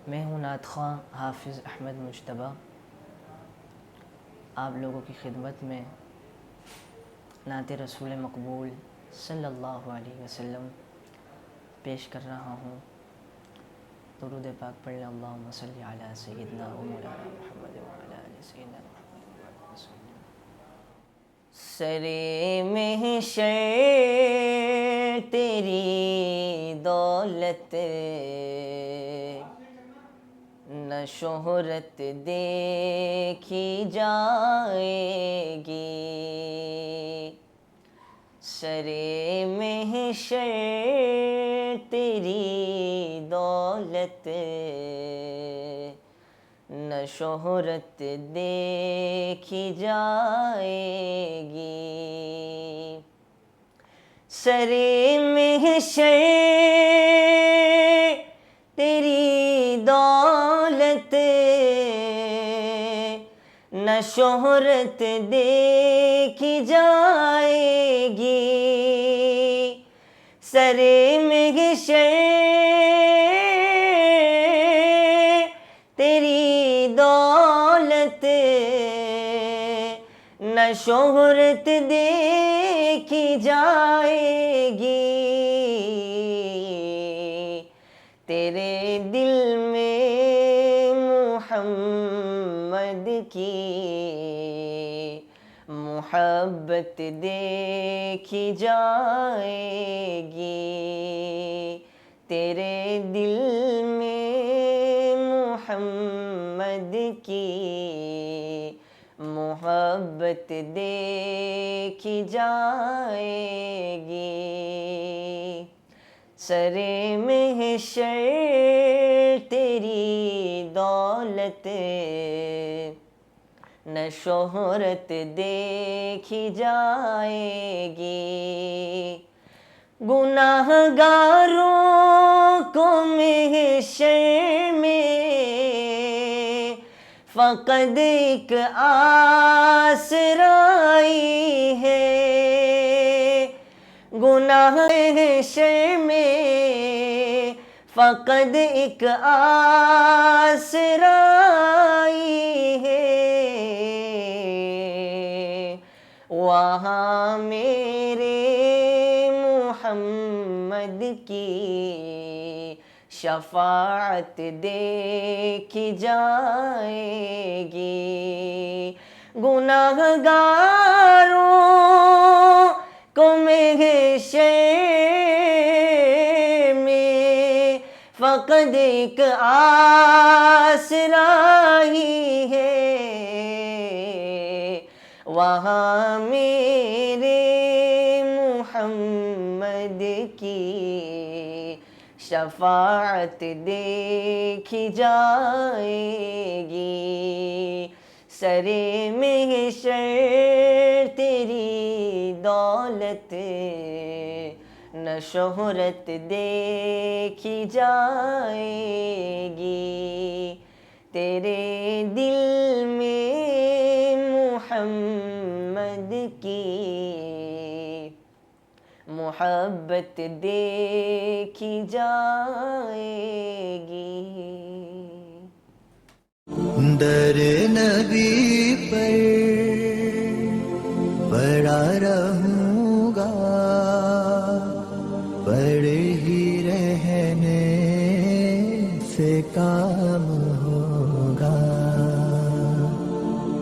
میں ہوں نعت خواں حافظ احمد مجتبا، آپ لوگوں کی خدمت میں نعت رسول مقبول صلی اللہ علیہ وسلم پیش کر رہا ہوں۔ درود پاک پڑھ لیں، اللہم صلی علی سیدنا و مولانا محمد وعلی آل سیدنا محمد وسلم۔ سرے محشر تیری دولت نہ شہرت دیکھی جائے گی، سرے محشر تیری دولت نہ شہرت دیکھی جائے گی، سرے محشر تیری دولت نہ شہرت دیکھی جائے گی، سرے محشر تیری دولت نہ شہرت دیکھی جائے گی، تیرے دل میں محمد کی محبت دیکھی جائے گی، تیرے دل میں محمد کی محبت دیکھی جائے گی، سرے محشر تیری دولت نہ شہرت دیکھی جائے گی، گناہ گاروں کو محشر میں فقط ایک آسرائی ہے، گناہ محشر میں فقط ایک آسرائی ہے، وہاں میرے محمد کی شفاعت دیکھی جائے گی، گناہ گاروں کو محشر میں فقط ایک آسرائی ہے، وہاں میرے محمد کی شفاعت دیکھی جائے گی، سرے محشر تیری دولت نہ شہرت دیکھی جائے گی، تیرے دل میں محمد کی محبت دیکھی جائے گی، در نبی پر پڑا رہوں گا، پڑے ہی رہنے سے کام